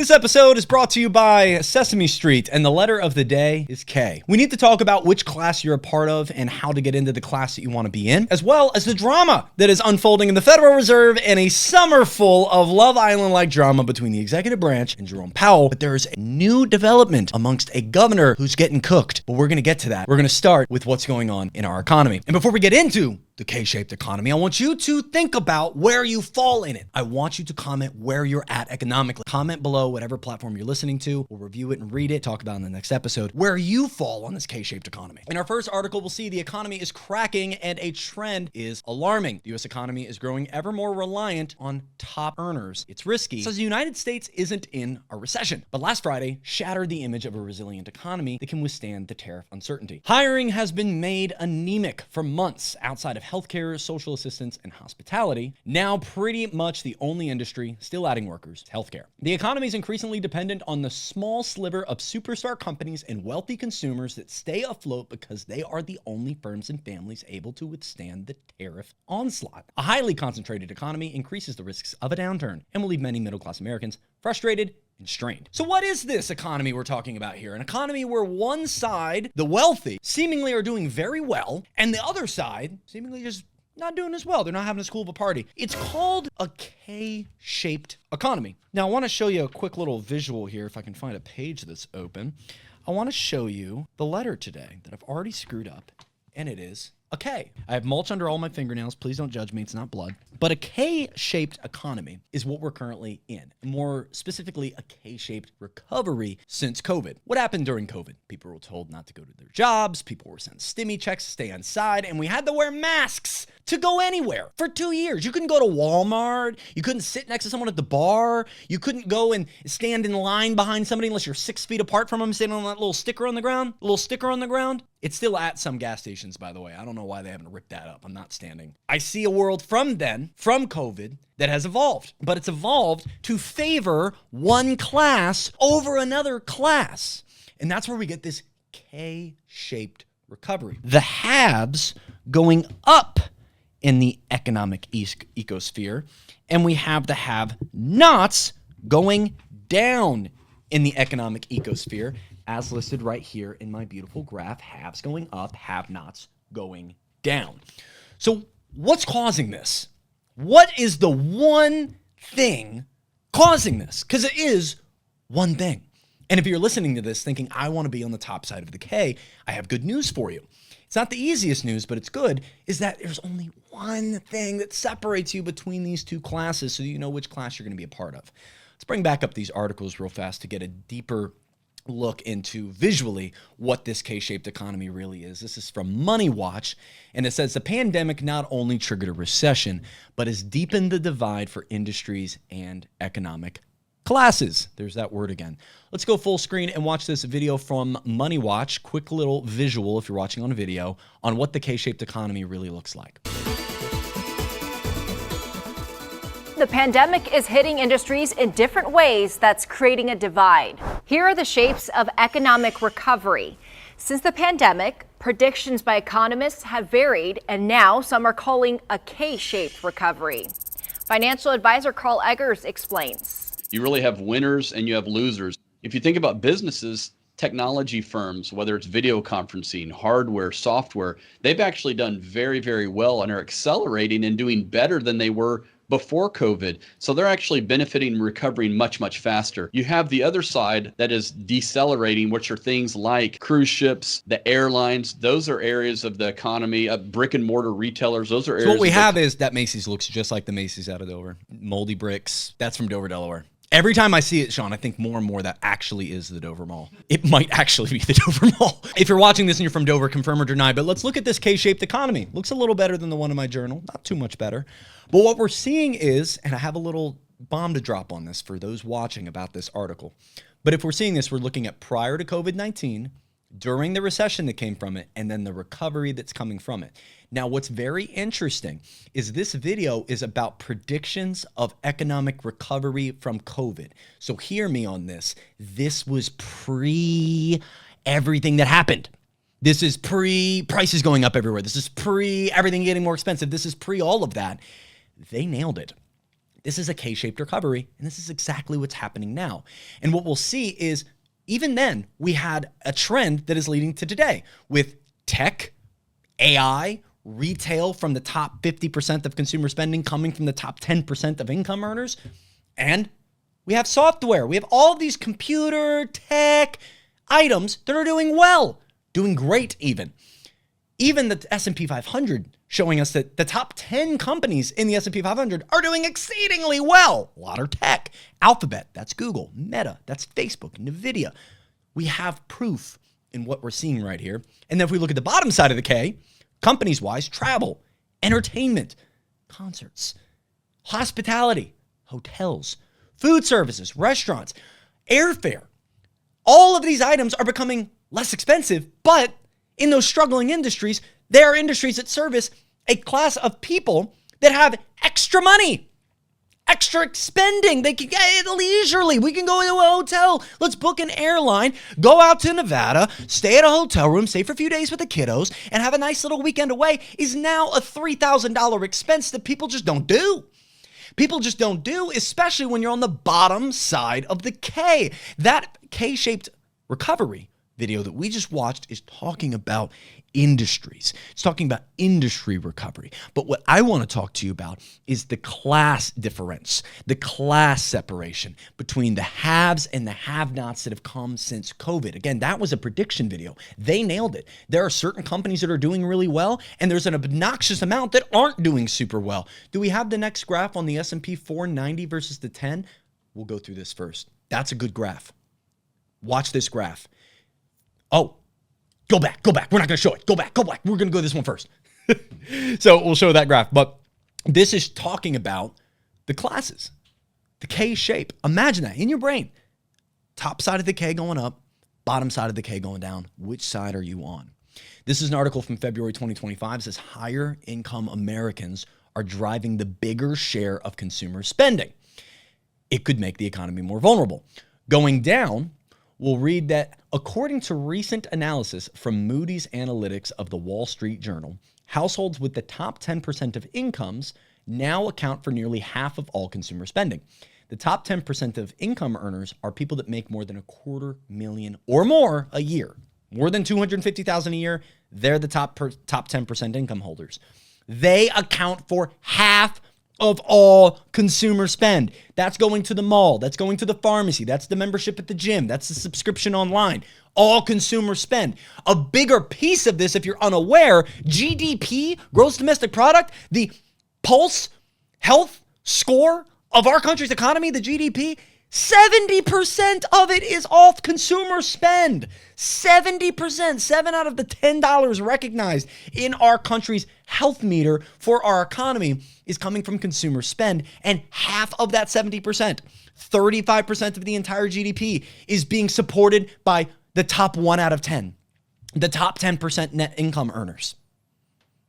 This episode is brought to you by Sesame Street, and the letter of the day is K. We need to talk about which class you're a part of and how to get into the class that you want to be in, as well as the drama that is unfolding in the Federal Reserve and a summer full of Love Island-like drama between the executive branch and Jerome Powell. But there is a new development amongst a governor who's getting cooked, but we're going to get to that. We're going to start with what's going on in our economy. And before we get into the K-shaped economy, I want you to think about where you fall in it. I want you to comment where you're at economically. Comment below whatever platform you're listening to. We'll review it and read it, talk about in the next episode, where you fall on this K-shaped economy. In our first article, we'll see the economy is cracking and a trend is alarming. The U.S. economy is growing ever more reliant on top earners. It's risky. It says the United States isn't in a recession, but last Friday shattered the image of a resilient economy that can withstand the tariff uncertainty. Hiring has been made anemic for months outside of healthcare, social assistance, and hospitality. Now pretty much the only industry still adding workers is healthcare. The economy is increasingly dependent on the small sliver of superstar companies and wealthy consumers that stay afloat because they are the only firms and families able to withstand the tariff onslaught. A highly concentrated economy increases the risks of a downturn and will leave many middle-class Americans frustrated and strained. So what is this economy we're talking about here? An economy where one side, the wealthy, seemingly are doing very well, and the other side seemingly just not doing as well. They're not having as cool of a party. It's called a K-shaped economy. Now, I want to show you a quick little visual here, if I can find a page that's open. I want to show you the letter today that I've already screwed up, and it is a K. I have mulch under all my fingernails. Please don't judge me. It's not blood. But a K-shaped economy is what we're currently in. More specifically, a K-shaped recovery since COVID. What happened during COVID? People were told not to go to their jobs. People were sent stimmy checks to stay inside. And we had to wear masks to go anywhere for 2 years. You couldn't go to Walmart. You couldn't sit next to someone at the bar. You couldn't go and stand in line behind somebody unless you're 6 feet apart from them, standing on that little sticker on the ground. A little sticker on the ground. It's still at some gas stations, by the way. I don't know why they haven't ripped that up. I'm not standing. I see a world from then, from COVID, that has evolved. But it's evolved to favor one class over another class. And that's where we get this K-shaped recovery. The haves going up in the economic ecosphere, and we have the have-nots going down in the economic ecosphere, as listed right here in my beautiful graph. Haves going up, have-nots going down. So what's causing this? What is the one thing causing this? Because it is one thing. And if you're listening to this thinking, I want to be on the top side of the K, I have good news for you. It's not the easiest news, but it's good, is that there's only one thing that separates you between these two classes so you know which class you're going to be a part of. Let's bring back up these articles real fast to get a deeper look into visually what this K-shaped economy really is. This is from Money Watch, and it says the pandemic not only triggered a recession, but has deepened the divide for industries and economic classes. There's that word again. Let's go full screen and watch this video from Money Watch. Quick little visual, if you're watching on a video, on what the K-shaped economy really looks like. The pandemic is hitting industries in different ways that's creating a divide. Here are the shapes of economic recovery. Since the pandemic, predictions by economists have varied, and now some are calling a K-shaped recovery. Financial advisor Carl Eggers explains. You really have winners and you have losers. If you think about businesses, technology firms, whether it's video conferencing, hardware, software, they've actually done very, very well and are accelerating and doing better than they were before COVID. So they're actually benefiting and recovering much, much faster. You have the other side that is decelerating, which are things like cruise ships, the airlines. Those are areas of the economy, brick and mortar retailers. Those are areas. So what we have is that Macy's looks just like the Macy's out of Dover. Moldy bricks. That's from Dover, Delaware. Every time I see it, Sean, I think more and more that actually is the Dover Mall. It might actually be the Dover Mall. If you're watching this and you're from Dover, confirm or deny. But let's look at this K-shaped economy. Looks a little better than the one in my journal. Not too much better. But what we're seeing is, and I have a little bomb to drop on this for those watching about this article. But if we're seeing this, we're looking at prior to COVID-19, during the recession that came from it, and then the recovery that's coming from it. Now, what's very interesting is this video is about predictions of economic recovery from COVID. So hear me on this. This was pre everything that happened. This is pre prices going up everywhere. This is pre everything getting more expensive. This is pre all of that. They nailed it. This is a K-shaped recovery, and this is exactly what's happening now. And what we'll see is even then, we had a trend that is leading to today with tech, AI, retail from the top 50% of consumer spending coming from the top 10% of income earners. And we have software. We have all these computer, tech items that are doing well, doing great even. Even the S&P 500 showing us that the top 10 companies in the S&P 500 are doing exceedingly well. A lot are tech. Alphabet, that's Google. Meta, that's Facebook. NVIDIA. We have proof in what we're seeing right here. And then if we look at the bottom side of the K, companies-wise, travel, entertainment, concerts, hospitality, hotels, food services, restaurants, airfare. All of these items are becoming less expensive, but in those struggling industries, there are industries that service a class of people that have extra money, extra spending. They can get it leisurely. We can go into a hotel. Let's book an airline, go out to Nevada, stay at a hotel room, stay for a few days with the kiddos, and have a nice little weekend away is now a $3,000 expense that people just don't do. People just don't do, especially when you're on the bottom side of the K. That K-shaped recovery video that we just watched is talking about industries. It's talking about industry recovery. But what I want to talk to you about is the class difference, the class separation between the haves and the have-nots that have come since COVID. Again, that was a prediction video. They nailed it. There are certain companies that are doing really well, and there's an obnoxious amount that aren't doing super well. Do we have the next graph on the S&P 490 versus the 10? We'll go through this first. That's a good graph. Watch this graph. Oh, go back. We're not going to show it. Go back. We're going to go this one first. So we'll show that graph. But this is talking about the classes, the K shape. Imagine that in your brain. Top side of the K going up, bottom side of the K going down. Which side are you on? This is an article from February 2025. It says higher income Americans are driving the bigger share of consumer spending. It could make the economy more vulnerable. Going down, we'll read that according to recent analysis from Moody's Analytics of the Wall Street Journal, households with the top 10% of incomes now account for nearly half of all consumer spending. The top 10% of income earners are people that make more than $250,000 or more a year. More than $250,000 a year, they're the top 10% income holders. They account for half of all consumer spend. That's going to the mall. That's going to the pharmacy. That's the membership at the gym. That's the subscription online. All consumer spend. A bigger piece of this, if you're unaware, GDP, gross domestic product, the pulse health score of our country's economy, the GDP, 70% of it is off consumer spend. 70%, 7 out of the $10 recognized in our country's health meter for our economy is coming from consumer spend. And half of that 70%, 35% of the entire GDP is being supported by the top 1 out of 10, the top 10% net income earners.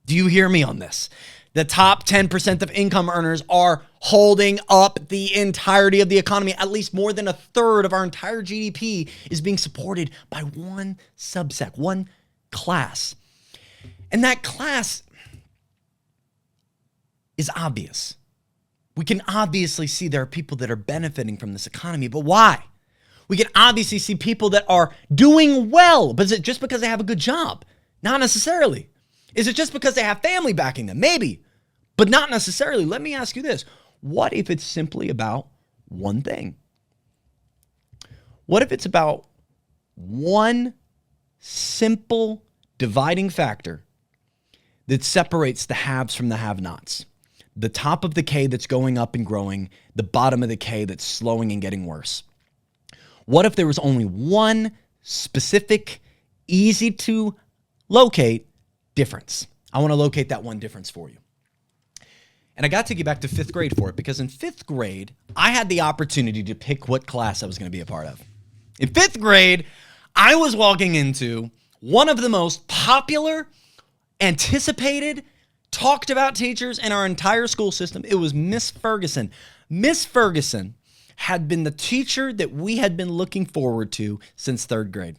Do you hear me on this? The top 10% of income earners are holding up the entirety of the economy. At least more than a third of our entire GDP is being supported by one subsect, one class. And that class is obvious. We can obviously see there are people that are benefiting from this economy, but why? We can obviously see people that are doing well, but is it just because they have a good job? Not necessarily. Is it just because they have family backing them? Maybe, but not necessarily. Let me ask you this. What if it's simply about one thing? What if it's about one simple dividing factor that separates the haves from the have-nots? The top of the K that's going up and growing, the bottom of the K that's slowing and getting worse. What if there was only one specific, easy to locate difference? I want to locate that one difference for you. And I got to get back to 5th grade for it because in 5th grade, I had the opportunity to pick what class I was going to be a part of. In 5th grade, I was walking into one of the most popular, anticipated, talked about teachers in our entire school system. It was Miss Ferguson. Miss Ferguson had been the teacher that we had been looking forward to since 3rd grade.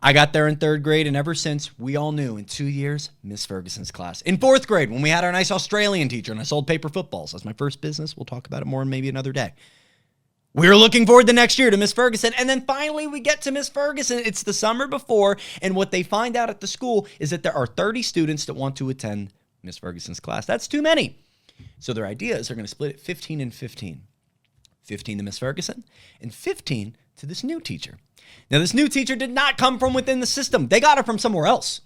I got there in 3rd grade, and ever since, we all knew in 2 years, Miss Ferguson's class. In 4th grade, when we had our nice Australian teacher and I sold paper footballs. That's my first business. We'll talk about it more maybe another day. We were looking forward the next year to Miss Ferguson, and then finally we get to Miss Ferguson. It's the summer before, and what they find out at the school is that there are 30 students that want to attend Miss Ferguson's class. That's too many. So their idea is they're going to split it 15 and 15. 15 to Miss Ferguson and 15 to this new teacher. Now, this new teacher did not come from within the system. They got her from somewhere else.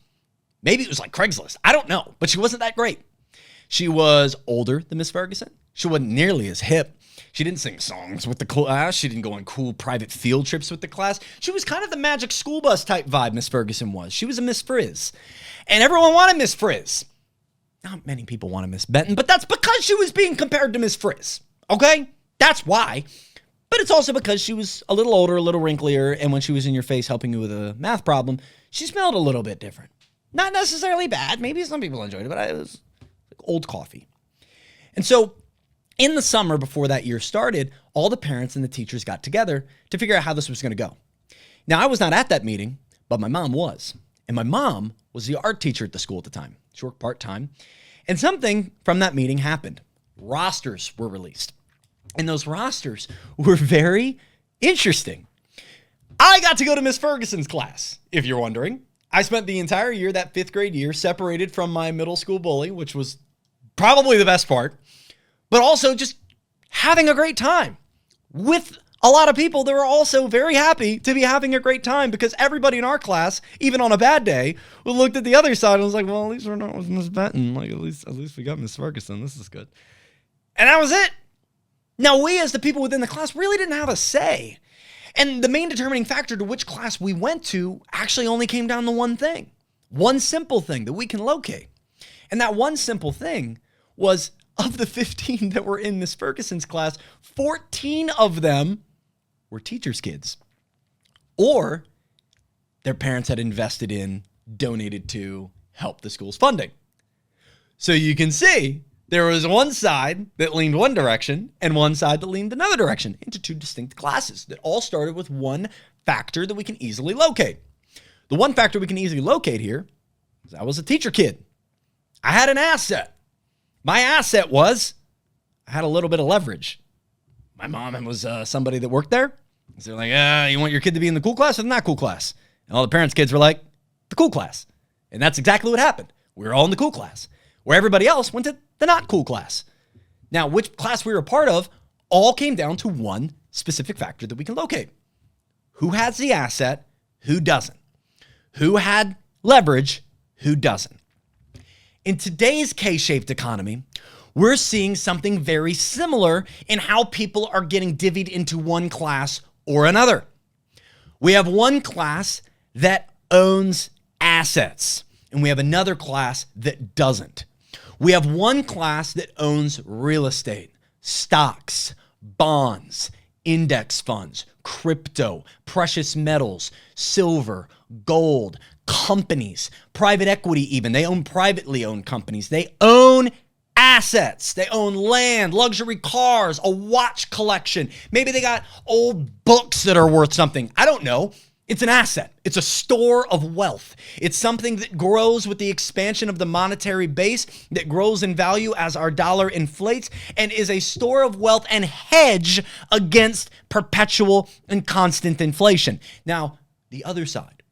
Maybe it was like Craigslist. I don't know, but she wasn't that great. She was older than Miss Ferguson. She wasn't nearly as hip. She didn't sing songs with the class. She didn't go on cool private field trips with the class. She was kind of the magic school bus type vibe Miss Ferguson was. She was a Miss Frizz. And everyone wanted Miss Frizz. Not many people wanted Miss Benton, but that's because she was being compared to Miss Frizz. Okay? That's why. But it's also because she was a little older, a little wrinklier, and when she was in your face helping you with a math problem, she smelled a little bit different. Not necessarily bad. Maybe some people enjoyed it, but it was like old coffee. And so in the summer before that year started, all the parents and the teachers got together to figure out how this was going to go. Now, I was not at that meeting, but my mom was. And my mom was the art teacher at the school at the time. She worked part-time. And something from that meeting happened. Rosters were released. And those rosters were very interesting. I got to go to Miss Ferguson's class, if you're wondering. I spent the entire year, that 5th grade year, separated from my middle school bully, which was probably the best part, but also just having a great time with a lot of people that were also very happy to be having a great time, because everybody in our class, even on a bad day, looked at the other side and was like, well, at least we're not with Miss Benton. Like, at least we got Miss Ferguson. This is good. And that was it. Now, we as the people within the class really didn't have a say. And the main determining factor to which class we went to actually only came down to one thing. One simple thing that we can locate. And that one simple thing was, of the 15 that were in Miss Ferguson's class, 14 of them were teachers' kids. Or their parents had invested in, donated to, help the school's funding. So you can see there was one side that leaned one direction and one side that leaned another direction into 2 distinct classes that all started with one factor that we can easily locate. The one factor we can easily locate here is I was a teacher kid. I had an asset. My asset was I had a little bit of leverage. My mom was somebody that worked there. So they're like, you want your kid to be in the cool class or the not cool class? And all the parents' kids were like, the cool class. And that's exactly what happened. We were all in the cool class, where everybody else went to the not cool class. Now, which class we were a part of all came down to one specific factor that we can locate. Who has the asset? Who doesn't? Who had leverage? Who doesn't? In today's K-shaped economy, we're seeing something very similar in how people are getting divvied into one class or another. We have one class that owns assets, and we have another class that doesn't. We have one class that owns real estate, stocks, bonds, index funds, crypto, precious metals, silver, gold, companies, private equity even. They own privately owned companies. They own assets. They own land, luxury cars, a watch collection. Maybe they got old books that are worth something. I don't know. It's an asset. It's a store of wealth. It's something that grows with the expansion of the monetary base, that grows in value as our dollar inflates, and is a store of wealth and hedge against perpetual and constant inflation. Now, the other side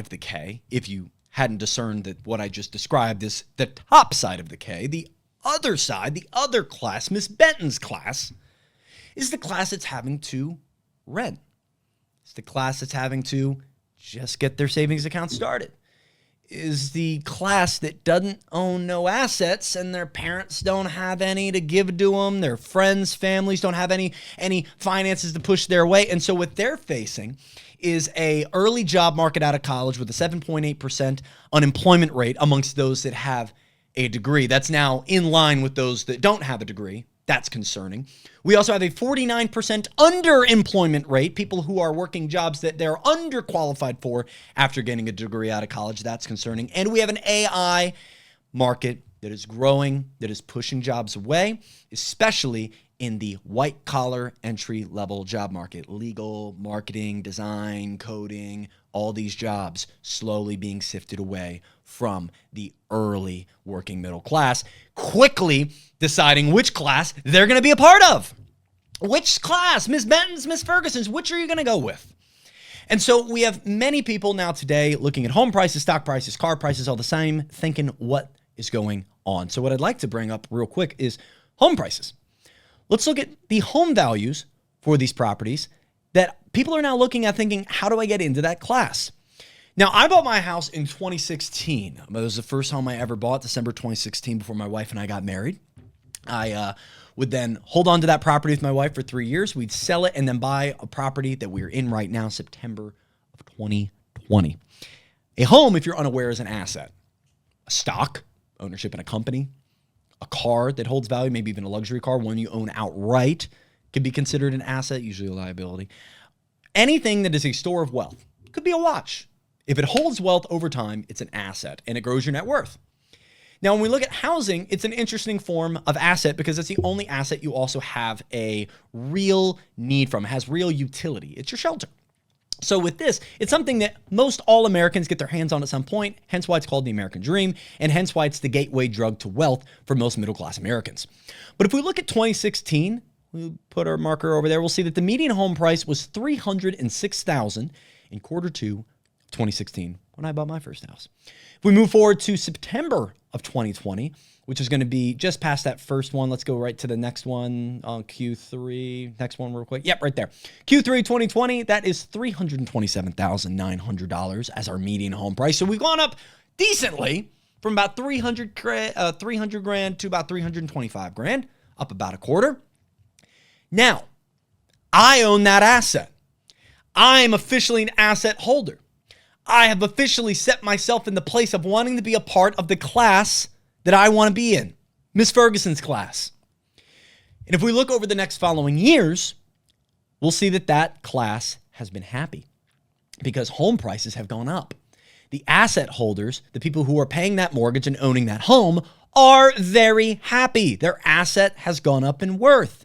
of the K, if you hadn't discerned that what I just described is the top side of the K, the other side, the other class, Miss Benton's class, is the class that's having to rent. It's the class that's having to just get their savings account started. Is the class that doesn't own no assets, and their parents don't have any to give to them. Their friends, families don't have any finances to push their way. And so what they're facing is a early job market out of college with a 7.8% unemployment rate amongst those that have a degree. That's now in line with those that don't have a degree. That's concerning. We also have a 49% underemployment rate, people who are working jobs that they're underqualified for after getting a degree out of college. That's concerning. And we have an AI market that is growing, that is pushing jobs away, especially in the white collar entry level job market. Legal, marketing, design, coding, all these jobs slowly being sifted away from the early working middle class, quickly deciding which class they're going to be a part of. Which class? Ms. Benton's, Ms. Ferguson's, which are you going to go with? And so we have many people now today looking at home prices, stock prices, car prices, all the same, thinking what is going on. So what I'd like to bring up real quick is home prices. Let's look at the home values for these properties that people are now looking at thinking, how do I get into that class? Now, I bought my house in 2016. It was the first home I ever bought, December 2016, before my wife and I got married. I would then hold on to that property with my wife for 3 years. We'd sell it and then buy a property that we're in right now, September of 2020. A home, if you're unaware, is an asset. A stock, ownership in a company, a car that holds value, maybe even a luxury car, one you own outright, could be considered an asset, usually a liability. Anything that is a store of wealth, could be a watch. If it holds wealth over time, it's an asset and it grows your net worth. Now, when we look at housing, it's an interesting form of asset because it's the only asset you also have a real need from. It has real utility. It's your shelter. So with this, it's something that most all Americans get their hands on at some point, hence why it's called the American dream, and hence why it's the gateway drug to wealth for most middle-class Americans. But if we look at 2016, we'll put our marker over there, we'll see that the median home price was $306,000 in Q2 2016 when I bought my first house. If we move forward to September of 2020, which is going to be just past that first one. Let's go right to the next one on Q3. Next one real quick. Yep, right there. Q3 2020, that is $327,900 as our median home price. So we've gone up decently from about 300 grand to about 325 grand, up about a quarter. Now, I own that asset. I am officially an asset holder. I have officially set myself in the place of wanting to be a part of the class that I want to be in, Miss Ferguson's class. And if we look over the next following years, we'll see that that class has been happy because home prices have gone up. The asset holders, the people who are paying that mortgage and owning that home, are very happy. Their asset has gone up in worth.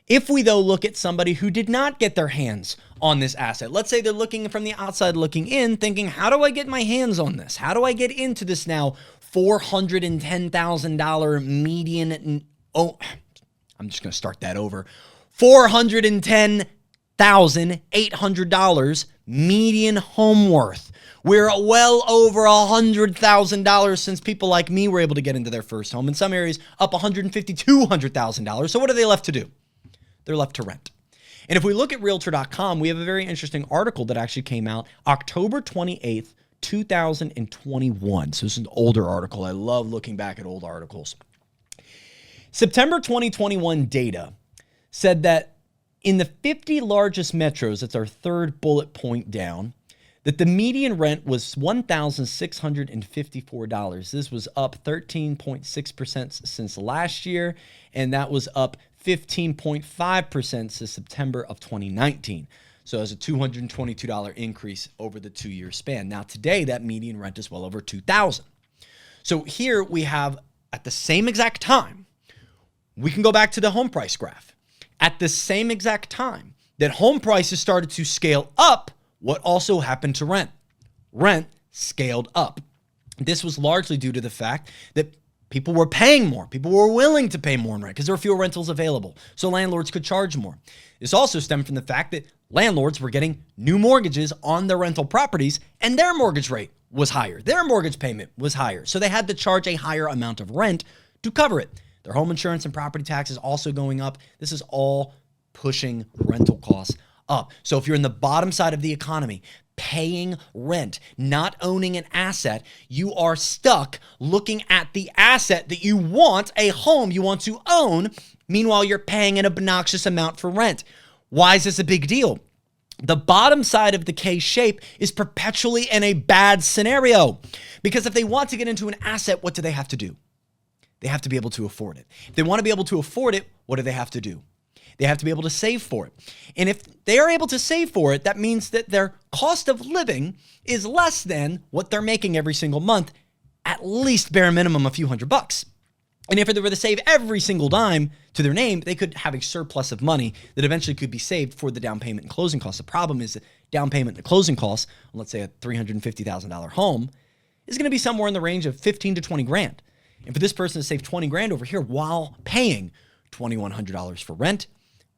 If we, though, look at somebody who did not get their hands on this asset, let's say they're looking from the outside looking in, thinking, how do I get my hands on this? How do I get into this now $410,000 median? Oh, I'm just going to start that over. $410,800 median home worth. We're well over $100,000 since people like me were able to get into their first home. In some areas, up $150,000, $200,000. So what are they left to do? They're left to rent. And if we look at Realtor.com, we have a very interesting article that actually came out October 28th, 2021. So this is an older article. I love looking back at old articles. September 2021 data said that in the 50 largest metros, that's our third bullet point down, that the median rent was $1,654. This was up 13.6% since last year, and that was up 15.5% since September of 2019. So it was a $222 increase over the 2-year span. Now today, that median rent is well over $2,000. So here we have, at the same exact time, we can go back to the home price graph. At the same exact time that home prices started to scale up, what also happened to rent? Rent scaled up. This was largely due to the fact that people were paying more. People were willing to pay more in rent because there were fewer rentals available. So landlords could charge more. This also stemmed from the fact that landlords were getting new mortgages on their rental properties and their mortgage rate was higher. Their mortgage payment was higher. So they had to charge a higher amount of rent to cover it. Their home insurance and property taxes also going up. This is all pushing rental costs up. So if you're in the bottom side of the economy, paying rent, not owning an asset, you are stuck looking at the asset that you want, a home you want to own. Meanwhile, you're paying an obnoxious amount for rent. Why is this a big deal? The bottom side of the K shape is perpetually in a bad scenario because if they want to get into an asset, what do they have to do? They have to be able to afford it. If they want to be able to afford it, what do they have to do? They have to be able to save for it. And if they are able to save for it, that means that their cost of living is less than what they're making every single month, at least bare minimum a few $100. And if they were to save every single dime to their name, they could have a surplus of money that eventually could be saved for the down payment and closing costs. The problem is that down payment and closing costs, on let's say a $350,000 home, is going to be somewhere in the range of 15 to 20 grand. And for this person to save 20 grand over here while paying $2,100 for rent,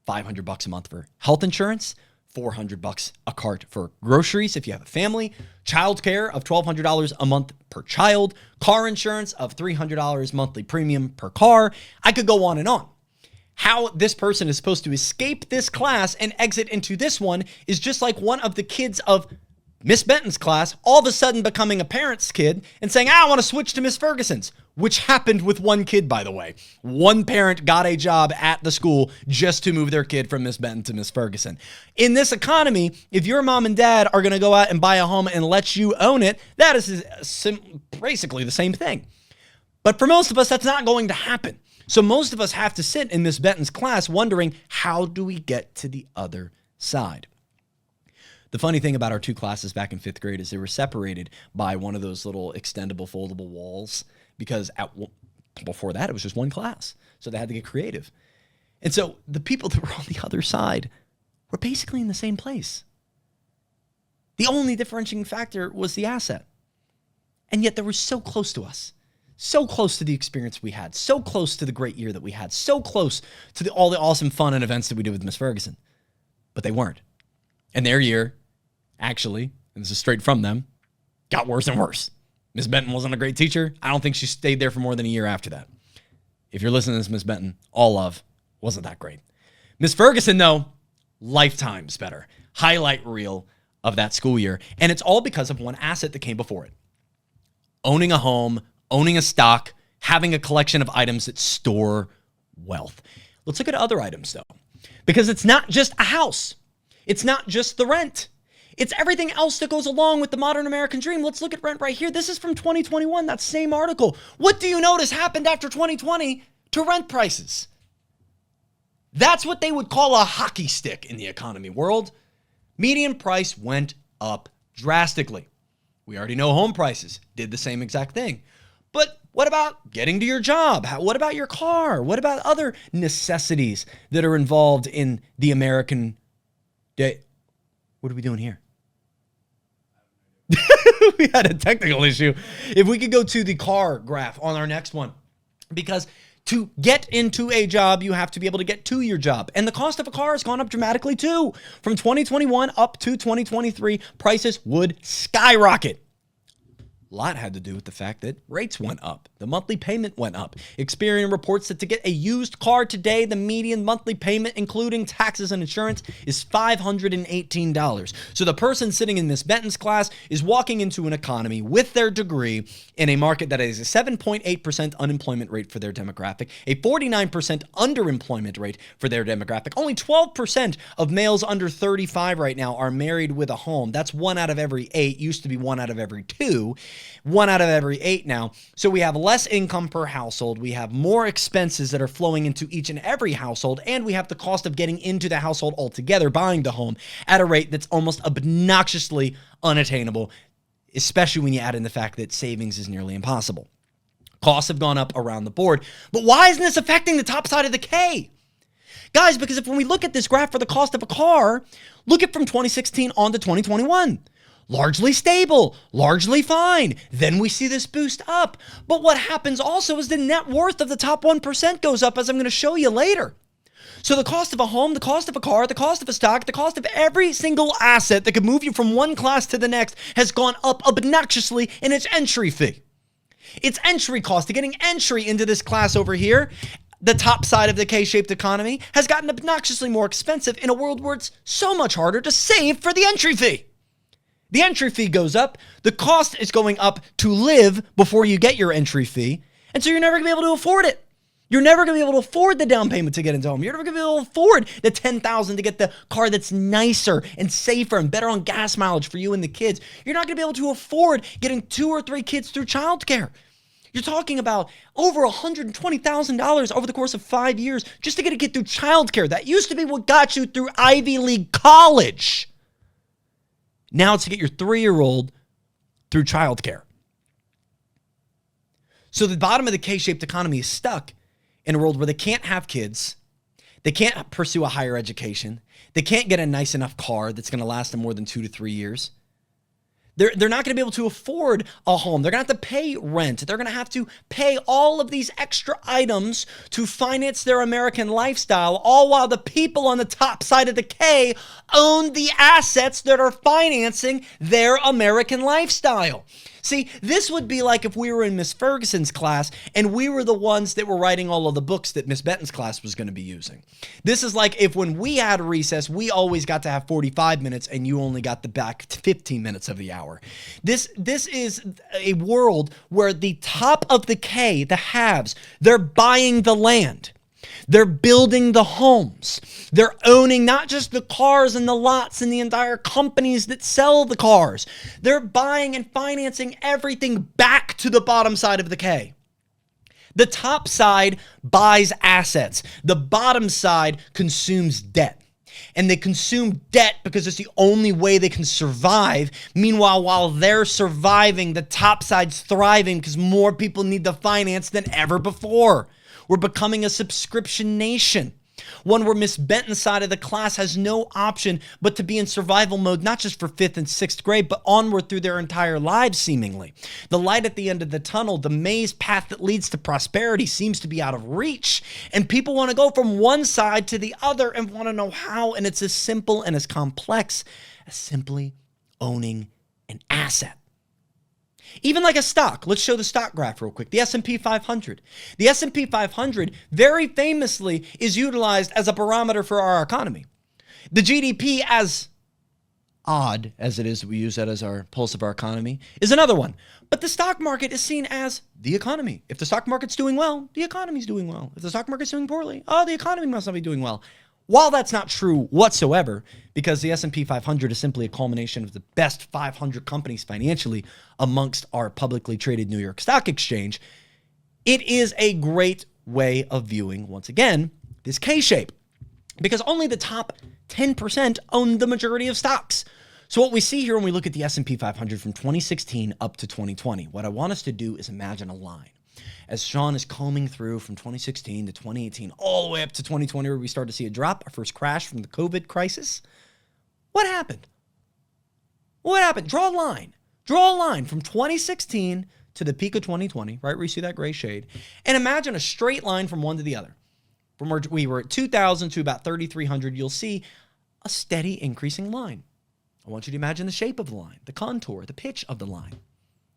$500 a month for health insurance, $400 a cart for groceries if you have a family, childcare of $1,200 a month per child, car insurance of $300 monthly premium per car. I could go on and on. How this person is supposed to escape this class and exit into this one is just like one of the kids of Miss Benton's class all of a sudden becoming a parent's kid and saying, I want to switch to Miss Ferguson's, which happened with one kid, by the way. One parent got a job at the school just to move their kid from Miss Benton to Miss Ferguson. In this economy, if your mom and dad are going to go out and buy a home and let you own it, that is basically the same thing. But for most of us, that's not going to happen. So most of us have to sit in Miss Benton's class wondering, how do we get to the other side? The funny thing about our two classes back in 5th grade is they were separated by one of those little extendable, foldable walls because before that, it was just one class. So they had to get creative. And so the people that were on the other side were basically in the same place. The only differentiating factor was the asset. And yet they were so close to us, so close to the experience we had, so close to the great year that we had, so close to all the awesome fun and events that we did with Miss Ferguson. But they weren't. And their year, actually, and this is straight from them, got worse and worse. Miss Benton wasn't a great teacher. I don't think she stayed there for more than a year after that. If you're listening to this, Miss Benton, all love, wasn't that great. Miss Ferguson, though, lifetimes better. Highlight reel of that school year. And it's all because of one asset that came before it. Owning a home, owning a stock, having a collection of items that store wealth. Let's look at other items, though, because it's not just a house. It's not just the rent. It's everything else that goes along with the modern American dream. Let's look at rent right here. This is from 2021, that same article. What do you notice happened after 2020 to rent prices? That's what they would call a hockey stick in the economy world. Median price went up drastically. We already know home prices did the same exact thing. But what about getting to your job? What about your car? What about other necessities that are involved in the American day? What are we doing here? We had a technical issue. If we could go to the car graph on our next one, because to get into a job, you have to be able to get to your job. And the cost of a car has gone up dramatically too. From 2021 up to 2023, prices would skyrocket. A lot had to do with the fact that rates went up. The monthly payment went up. Experian reports that to get a used car today, the median monthly payment, including taxes and insurance, is $518. So the person sitting in Miss Benton's class is walking into an economy with their degree in a market that is a 7.8% unemployment rate for their demographic, a 49% underemployment rate for their demographic. Only 12% of males under 35 right now are married with a home. That's 1 out of every 8. Used to be 1 out of every 2. 1 out of every 8 now. So we have less income per household. We have more expenses that are flowing into each and every household. And we have the cost of getting into the household altogether, buying the home at a rate that's almost obnoxiously unattainable, especially when you add in the fact that savings is nearly impossible. Costs have gone up around the board. But why isn't this affecting the top side of the K? Guys, because when we look at this graph for the cost of a car, look at from 2016 on to 2021. Largely stable, largely fine. Then we see this boost up. But what happens also is the net worth of the top 1% goes up, as I'm going to show you later. So the cost of a home, the cost of a car, the cost of a stock, the cost of every single asset that could move you from one class to the next has gone up obnoxiously in its entry fee. Its entry cost to getting entry into this class over here, the top side of the K-shaped economy, has gotten obnoxiously more expensive in a world where it's so much harder to save for the entry fee. The entry fee goes up. The cost is going up to live before you get your entry fee. And so you're never going to be able to afford it. You're never going to be able to afford the down payment to get into home. You're never going to be able to afford the $10,000 to get the car that's nicer and safer and better on gas mileage for you and the kids. You're not going to be able to afford getting 2 or 3 kids through childcare. You're talking about over $120,000 over the course of 5 years just to get a kid through childcare. That used to be what got you through Ivy League college. Now it's to get your 3-year-old through childcare. So the bottom of the K-shaped economy is stuck in a world where they can't have kids. They can't pursue a higher education. They can't get a nice enough car that's going to last them more than 2 to 3 years. They're not going to be able to afford a home. They're going to have to pay rent. They're going to have to pay all of these extra items to finance their American lifestyle, all while the people on the top side of the K own the assets that are financing their American lifestyle. See, this would be like if we were in Miss Ferguson's class and we were the ones that were writing all of the books that Miss Benton's class was going to be using. This is like if when we had recess, we always got to have 45 minutes and you only got the back 15 minutes of the hour. This is a world where the top of the K, the haves, they're buying the land. They're building the homes. They're owning not just the cars and the lots and the entire companies that sell the cars. They're buying and financing everything back to the bottom side of the K. The top side buys assets. The bottom side consumes debt. And they consume debt because it's the only way they can survive. Meanwhile, while they're surviving, the top side's thriving because more people need the finance than ever before. We're becoming a subscription nation, one where Miss Benton's side of the class has no option but to be in survival mode, not just for 5th and 6th grade, but onward through their entire lives, seemingly. The light at the end of the tunnel, the maze path that leads to prosperity seems to be out of reach, and people want to go from one side to the other and want to know how, and it's as simple and as complex as simply owning an asset. Even like a stock. Let's show the stock graph real quick. The S&P 500. The S&P 500 very famously is utilized as a barometer for our economy. The GDP, as odd as it is that we use that as our pulse of our economy, is another one. But the stock market is seen as the economy. If the stock market's doing well, the economy's doing well. If the stock market's doing poorly, the economy must not be doing well. While that's not true whatsoever, because the S&P 500 is simply a culmination of the best 500 companies financially amongst our publicly traded New York Stock Exchange, it is a great way of viewing, once again, this K-shape, because only the top 10% own the majority of stocks. So what we see here when we look at the S&P 500 from 2016 up to 2020, what I want us to do is imagine a line. As Sean is combing through from 2016 to 2018, all the way up to 2020, where we start to see a drop, our first crash from the COVID crisis. What happened? What happened? Draw a line. Draw a line from 2016 to the peak of 2020, right where you see that gray shade, and imagine a straight line from one to the other. From where we were at 2,000 to about 3,300, you'll see a steady increasing line. I want you to imagine the shape of the line, the contour, the pitch of the line,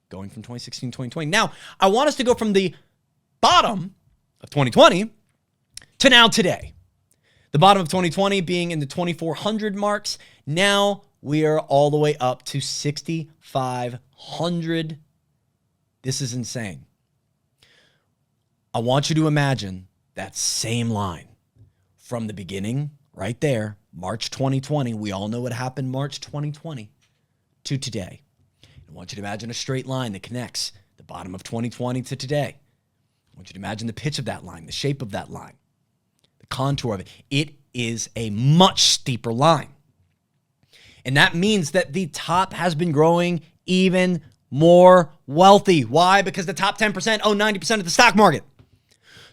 going from 2016 to 2020. Now, I want us to go from the bottom of 2020 to now today. The bottom of 2020 being in the 2,400 marks. Now we are all the way up to 6,500. This is insane. I want you to imagine that same line from the beginning right there, March 2020. We all know what happened March 2020 to today. I want you to imagine a straight line that connects the bottom of 2020 to today. I want you to imagine the pitch of that line, the shape of that line, the contour of it. It is a much steeper line. And that means that the top has been growing even more wealthy. Why? Because the top 10% own 90% of the stock market.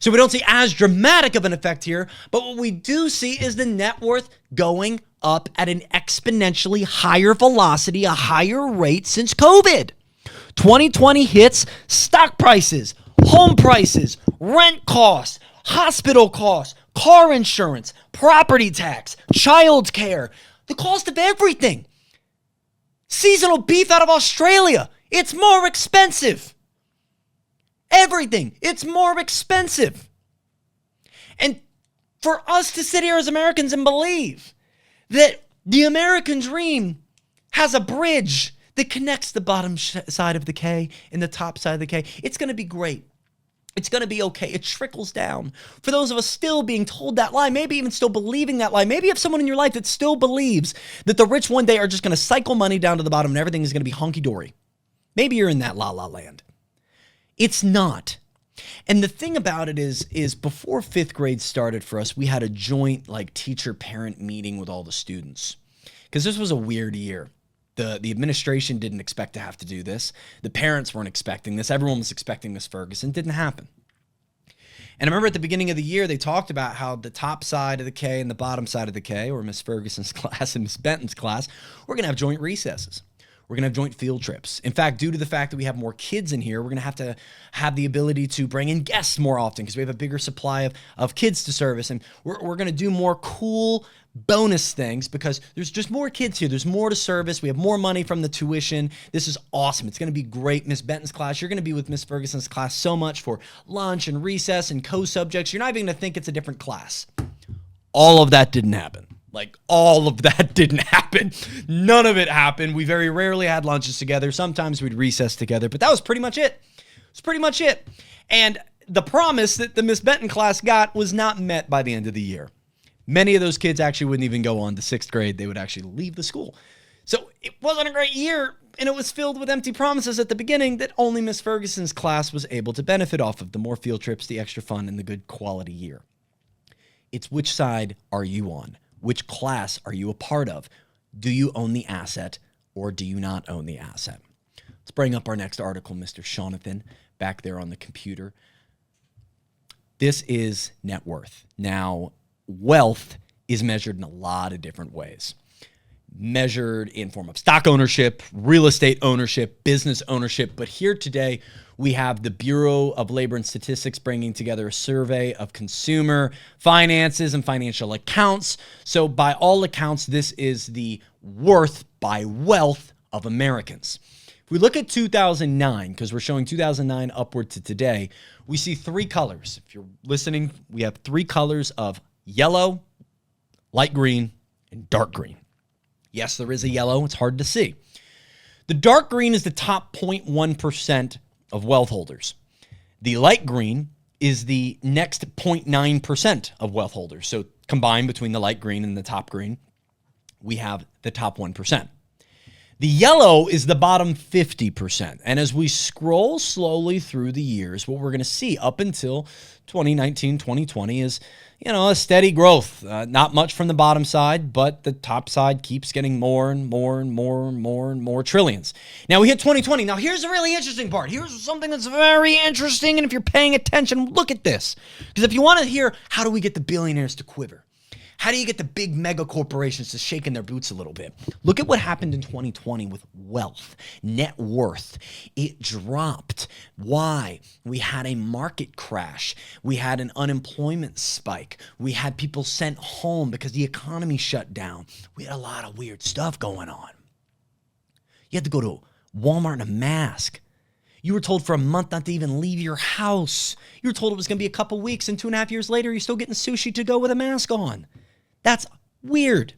So we don't see as dramatic of an effect here, but what we do see is the net worth going up at an exponentially higher velocity, a higher rate since COVID. 2020 hits, stock prices, home prices, rent costs, hospital costs, car insurance, property tax, child care, the cost of everything. Seasonal beef out of Australia, it's more expensive. Everything, it's more expensive. And for us to sit here as Americans and believe that the American dream has a bridge that connects the bottom side of the K and the top side of the K, it's going to be great. It's going to be okay. It trickles down. For those of us still being told that lie, maybe even still believing that lie, maybe you have someone in your life that still believes that the rich one day are just going to cycle money down to the bottom and everything is going to be hunky-dory. Maybe you're in that la-la land. It's not. And the thing about it is before 5th grade started for us, we had a joint teacher-parent meeting with all the students. Because this was a weird year. The administration didn't expect to have to do this. The parents weren't expecting this. Everyone was expecting Miss Ferguson. It didn't happen. And I remember at the beginning of the year, they talked about how the top side of the K and the bottom side of the K, or Miss Ferguson's class and Miss Benton's class, we're going to have joint recesses. We're going to have joint field trips. In fact, due to the fact that we have more kids in here, we're going to have the ability to bring in guests more often because we have a bigger supply of kids to service. And we're going to do more cool bonus things because there's just more kids here. There's more to service. We have more money from the tuition. This is awesome. It's going to be great. Miss Benton's class, you're going to be with Miss Ferguson's class so much for lunch and recess and co-subjects. You're not even going to think it's a different class. All of that didn't happen. Like, all of that didn't happen. None of it happened. We very rarely had lunches together. Sometimes we'd recess together, but that was pretty much it. It's pretty much it. And the promise that the Miss Benton class got was not met by the end of the year. Many of those kids actually wouldn't even go on to 6th grade. They would actually leave the school. So it wasn't a great year, and it was filled with empty promises at the beginning that only Miss Ferguson's class was able to benefit off of. The more field trips, the extra fun, and the good quality year. It's which side are you on? Which class are you a part of? Do you own the asset or do you not own the asset? Let's bring up our next article, Mr. Jonathan, back there on the computer. This is net worth. Now, wealth is measured in a lot of different ways. Measured in form of stock ownership, real estate ownership, business ownership. But here today, we have the Bureau of Labor and Statistics bringing together a survey of consumer finances and financial accounts. So by all accounts, this is the worth by wealth of Americans. If we look at 2009, because we're showing 2009 upward to today, we see 3 colors. If you're listening, we have 3 colors of yellow, light green, and dark green. Yes, there is a yellow. It's hard to see. The dark green is the top 0.1% of wealth holders. The light green is the next 0.9% of wealth holders. So combined between the light green and the top green, we have the top 1%. The yellow is the bottom 50%. And as we scroll slowly through the years, what we're going to see up until 2019, 2020 is, a steady growth. Not much from the bottom side, but the top side keeps getting more and more and more and more and more trillions. Now we hit 2020. Now here's the really interesting part. Here's something that's very interesting. And if you're paying attention, look at this. Because if you want to hear, how do we get the billionaires to quiver? How do you get the big mega corporations to shake in their boots a little bit? Look at what happened in 2020 with wealth, net worth. It dropped. Why? We had a market crash. We had an unemployment spike. We had people sent home because the economy shut down. We had a lot of weird stuff going on. You had to go to Walmart in a mask. You were told for a month not to even leave your house. You were told it was going to be a couple weeks, and 2.5 years later, you're still getting sushi to go with a mask on. That's weird.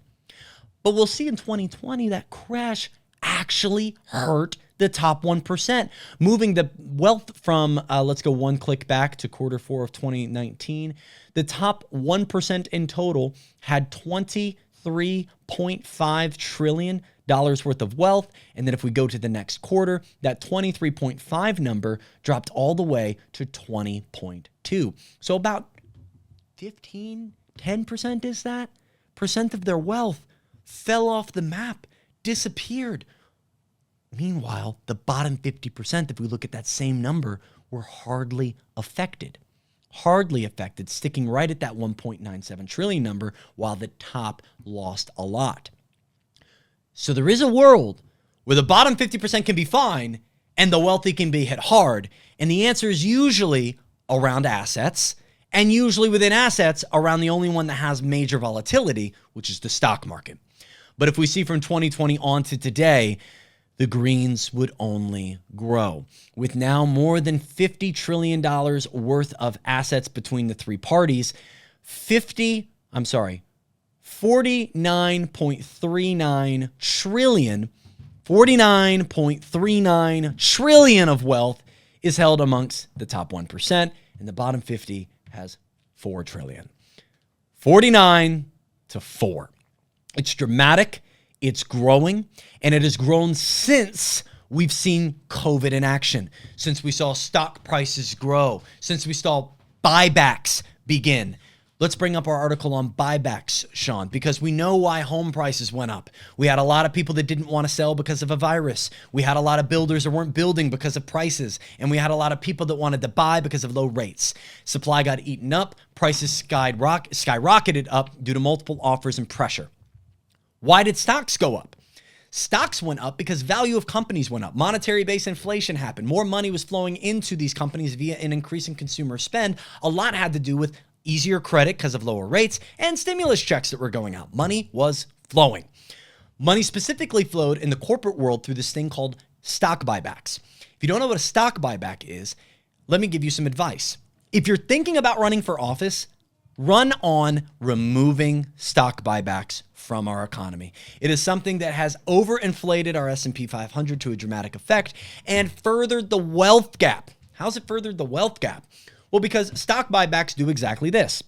But we'll see in 2020 that crash actually hurt the top 1%, moving the wealth from, let's go one click back to Q4 of 2019. The top 1% in total had $23.5 trillion worth of wealth. And then if we go to the next quarter, that 23.5 number dropped all the way to 20.2. So about 10% is that? Percent of their wealth fell off the map, disappeared. Meanwhile, the bottom 50%, if we look at that same number, were hardly affected. Hardly affected, sticking right at that 1.97 trillion number, while the top lost a lot. So there is a world where the bottom 50% can be fine and the wealthy can be hit hard. And the answer is usually around assets, and usually within assets around the only one that has major volatility, which is the stock market. But if we see from 2020 on to today, the greens would only grow. With now more than $50 trillion worth of assets between the 3 parties, 49.39 trillion of wealth is held amongst the top 1%, and the bottom 50 has 4 trillion. 49 to 4. It's dramatic, it's growing, and it has grown since we've seen COVID in action, since we saw stock prices grow, since we saw buybacks begin. Let's bring up our article on buybacks, Sean, because we know why home prices went up. We had a lot of people that didn't want to sell because of a virus. We had a lot of builders that weren't building because of prices. And we had a lot of people that wanted to buy because of low rates. Supply got eaten up. Prices skyrocketed up due to multiple offers and pressure. Why did stocks go up? Stocks went up because value of companies went up. Monetary-based inflation happened. More money was flowing into these companies via an increase in consumer spend. A lot had to do with easier credit because of lower rates and stimulus checks that were going out. Money was flowing. Money specifically flowed in the corporate world through this thing called stock buybacks. If you don't know what a stock buyback is, let me give you some advice. If you're thinking about running for office, run on removing stock buybacks from our economy. It is something that has overinflated our S&P 500 to a dramatic effect and furthered the wealth gap. How's it furthered the wealth gap? Well, because stock buybacks do exactly this.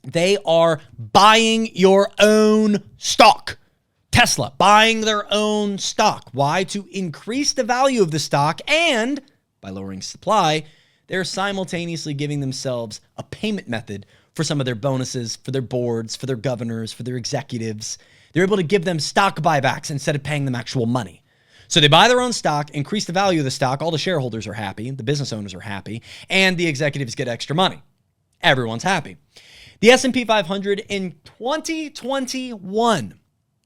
They are buying your own stock. Tesla buying their own stock. Why? To increase the value of the stock, and by lowering supply, they're simultaneously giving themselves a payment method for some of their bonuses, for their boards, for their governors, for their executives. They're able to give them stock buybacks instead of paying them actual money. So they buy their own stock, increase the value of the stock. All the shareholders are happy. The business owners are happy. And the executives get extra money. Everyone's happy. The S&P 500 in 2021,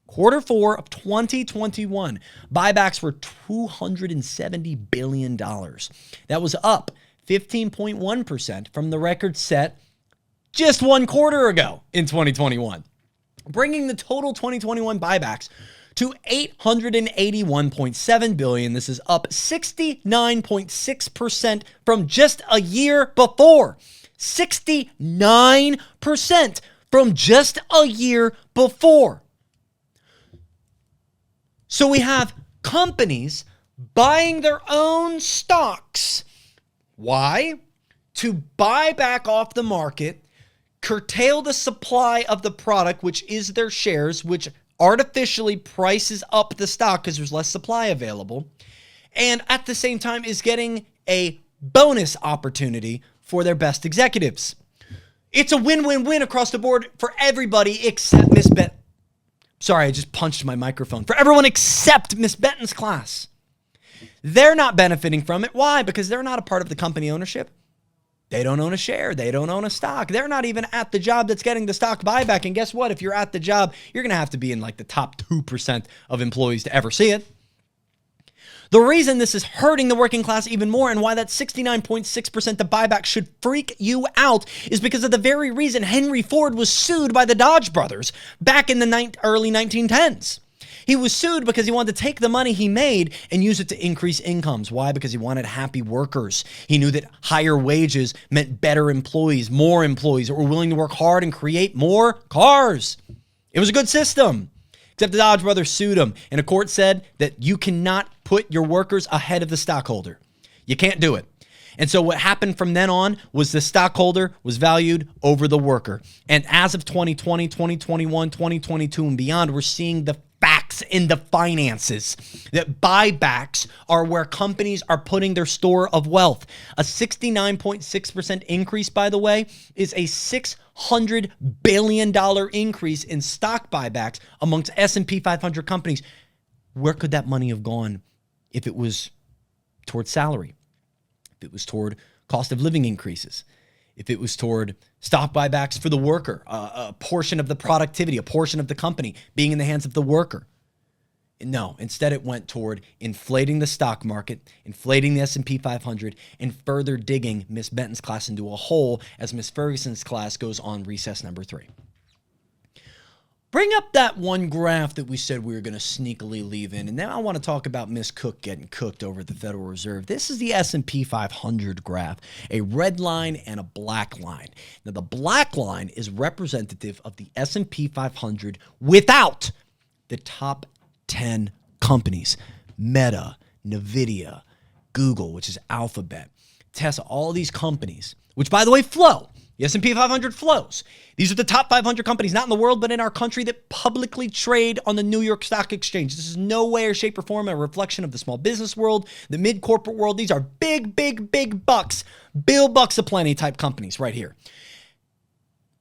quarter four of 2021, buybacks were $270 billion. That was up 15.1% from the record set just one quarter ago in 2021, bringing the total 2021 buybacks to $881.7 billion. This is up 69.6% from just a year before. 69% from just a year before. So we have companies buying their own stocks. Why? To buy back off the market, curtail the supply of the product, which is their shares, which artificially prices up the stock because there's less supply available, and at the same time is getting a bonus opportunity for their best executives. It's a win-win-win across the board for everybody except Miss Benton. Sorry, I just punched my microphone. For everyone except Miss Benton's class. They're not benefiting from it. Why? Because they're not a part of the company ownership. They don't own a share. They don't own a stock. They're not even at the job that's getting the stock buyback. And guess what? If you're at the job, you're going to have to be in like the top 2% of employees to ever see it. The reason this is hurting the working class even more and why that 69.6% the buyback should freak you out is because of the very reason Henry Ford was sued by the Dodge brothers back in the early 1910s. He was sued because he wanted to take the money he made and use it to increase incomes. Why? Because he wanted happy workers. He knew that higher wages meant better employees, more employees that were willing to work hard and create more cars. It was a good system. Except the Dodge brothers sued him, and a court said that you cannot put your workers ahead of the stockholder. You can't do it. And so what happened from then on was the stockholder was valued over the worker. And as of 2020, 2021, 2022, and beyond, we're seeing the facts in the finances that buybacks are where companies are putting their store of wealth. A 69.6% increase, by the way, is a $600 billion increase in stock buybacks amongst S&P 500 companies. Where could that money have gone if it was toward salary? If it was toward cost of living increases? If it was toward stock buybacks for the worker, a portion of the productivity, a portion of the company being in the hands of the worker? No, instead it went toward inflating the stock market, inflating the S&P 500, and further digging Miss Benton's class into a hole as Miss Ferguson's class goes on recess number 3. Bring up that one graph that we said we were going to sneakily leave in. And now I want to talk about Miss Cook getting cooked over at the Federal Reserve. This is the S&P 500 graph, a red line and a black line. Now, the black line is representative of the S&P 500 without the top 10 companies. Meta, NVIDIA, Google, which is Alphabet, Tesla, all these companies, which, by the way, flow. The S&P 500 flows. These are the top 500 companies, not in the world, but in our country, that publicly trade on the New York Stock Exchange. This is no way or shape or form a reflection of the small business world, the mid-corporate world. These are big, big, big bucks, Bill Bucks aplenty type companies right here.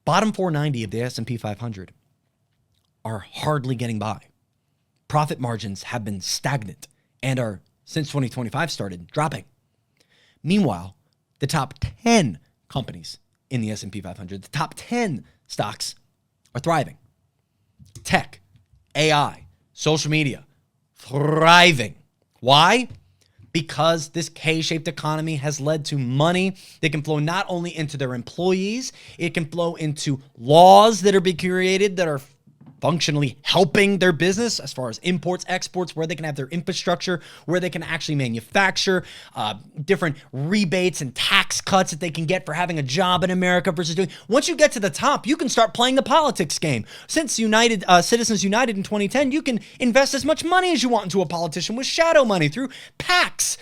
Bottom 490 of the S&P 500 are hardly getting by. Profit margins have been stagnant and are, since 2025 started, dropping. Meanwhile, the top 10 companies in the S&P 500, the top 10 stocks are thriving. Tech, AI, social media, thriving. Why? Because this K-shaped economy has led to money that can flow not only into their employees, it can flow into laws that are being created that are functionally helping their business as far as imports, exports, where they can have their infrastructure, where they can actually manufacture, different rebates and tax cuts that they can get for having a job in America versus doing. Once you get to the top, you can start playing the politics game. Since Citizens United in 2010, you can invest as much money as you want into a politician with shadow money through PACs.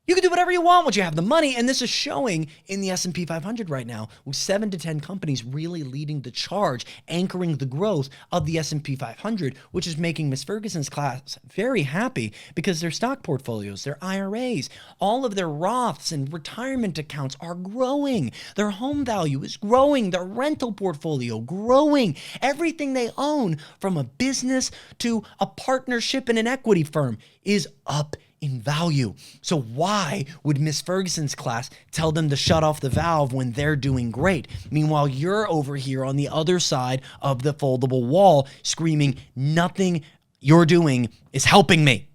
You can do whatever you want once you have the money, and this is showing in the S&P 500 right now, with 7 to 10 companies really leading the charge, anchoring the growth of the S&P 500, which is making Ms. Ferguson's class very happy because their stock portfolios, their IRAs, all of their Roths and retirement accounts are growing. Their home value is growing. Their rental portfolio growing. Everything they own, from a business to a partnership in an equity firm, is up in value. So why would Miss Ferguson's class tell them to shut off the valve when they're doing great? Meanwhile, you're over here on the other side of the foldable wall screaming, nothing you're doing is helping me.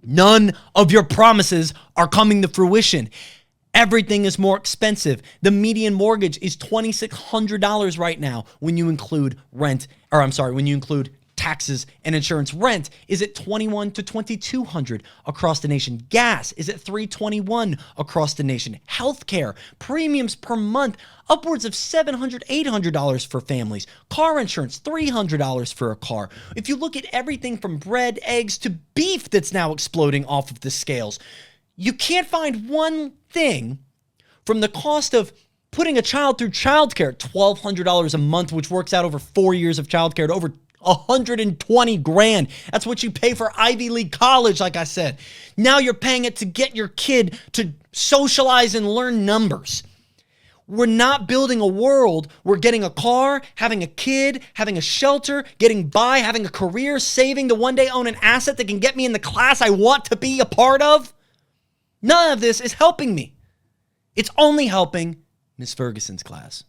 None of your promises are coming to fruition. Everything is more expensive. The median mortgage is $2,600 right now when you include when you include taxes and insurance. Rent is at $2,100 to $2,200 across the nation. Gas is at $321 across the nation. Healthcare premiums per month upwards of $700, $800 for families. Car insurance, $300 for a car. If you look at everything from bread, eggs to beef that's now exploding off of the scales, you can't find one thing from the cost of putting a child through childcare, $1,200 a month, which works out over 4 years of childcare to over 120 grand. That's what you pay for Ivy League college, like I said. Now you're paying it to get your kid to socialize and learn numbers. We're not building a world where getting a car, having a kid, having a shelter, getting by, having a career, saving to one day own an asset that can get me in the class I want to be a part of. None of this is helping me. It's only helping Miss Ferguson's class.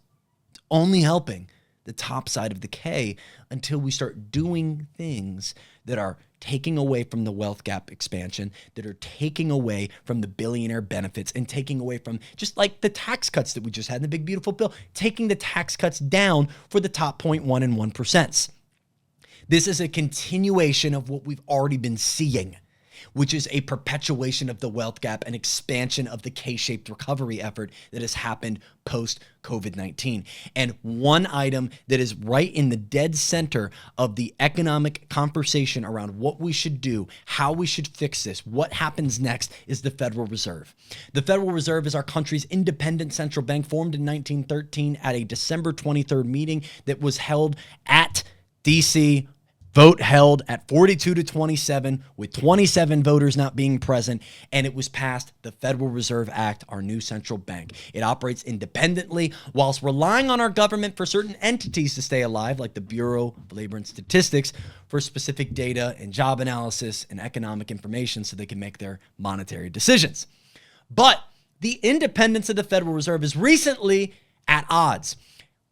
It's only helping the top side of the K until we start doing things that are taking away from the wealth gap expansion, that are taking away from the billionaire benefits, and taking away from, just like the tax cuts that we just had in the big beautiful bill, taking the tax cuts down for the top 0.1 and 1%. This is a continuation of what we've already been seeing, which is a perpetuation of the wealth gap and expansion of the K-shaped recovery effort that has happened post-COVID-19. And one item that is right in the dead center of the economic conversation around what we should do, how we should fix this, what happens next, is the Federal Reserve. The Federal Reserve is our country's independent central bank, formed in 1913 at a December 23rd meeting that was held at D.C., vote held at 42 to 27, with 27 voters not being present, and it was passed the Federal Reserve Act, our new central bank. It operates independently whilst relying on our government for certain entities to stay alive, like the Bureau of Labor and Statistics, for specific data and job analysis and economic information so they can make their monetary decisions. But the independence of the Federal Reserve is recently at odds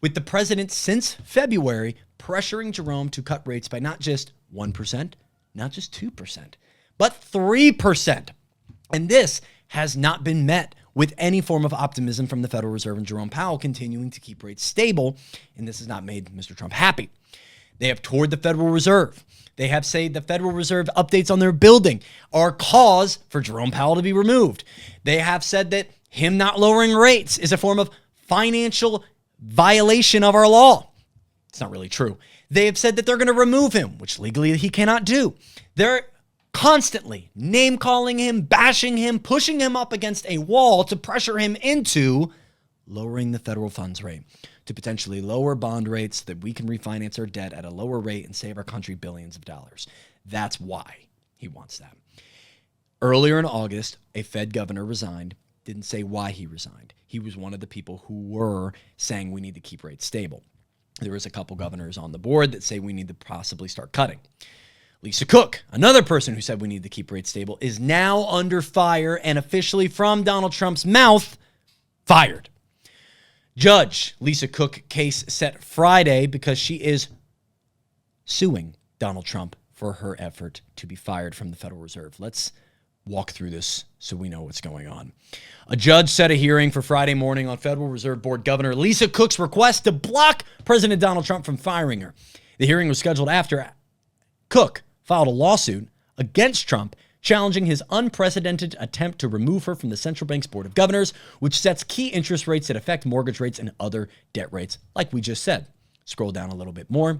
with the president since February pressuring Jerome to cut rates by not just 1%, not just 2%, but 3%. And this has not been met with any form of optimism from the Federal Reserve and Jerome Powell continuing to keep rates stable. And this has not made Mr. Trump happy. They have toured the Federal Reserve. They have said the Federal Reserve updates on their building are cause for Jerome Powell to be removed. They have said that him not lowering rates is a form of financial violation of our law. It's not really true. They have said that they're going to remove him, which legally he cannot do. They're constantly name-calling him, bashing him, pushing him up against a wall to pressure him into lowering the federal funds rate, to potentially lower bond rates so that we can refinance our debt at a lower rate and save our country billions of dollars. That's why he wants that. Earlier in August, a Fed governor resigned Didn't say why he resigned. He was one of the people who were saying we need to keep rates stable. There was a couple governors on the board that say we need to possibly start cutting. Lisa Cook, another person who said we need to keep rates stable, is now under fire and officially from Donald Trump's mouth, fired. Judge Lisa Cook case set Friday because she is suing Donald Trump for her effort to be fired from the Federal Reserve. Let's walk through this so we know what's going on. A judge set a hearing for Friday morning on Federal Reserve Board Governor Lisa Cook's request to block President Donald Trump from firing her. The hearing was scheduled after Cook filed a lawsuit against Trump challenging his unprecedented attempt to remove her from the central bank's board of governors, which sets key interest rates that affect mortgage rates and other debt rates, like we just said. Scroll down a little bit more.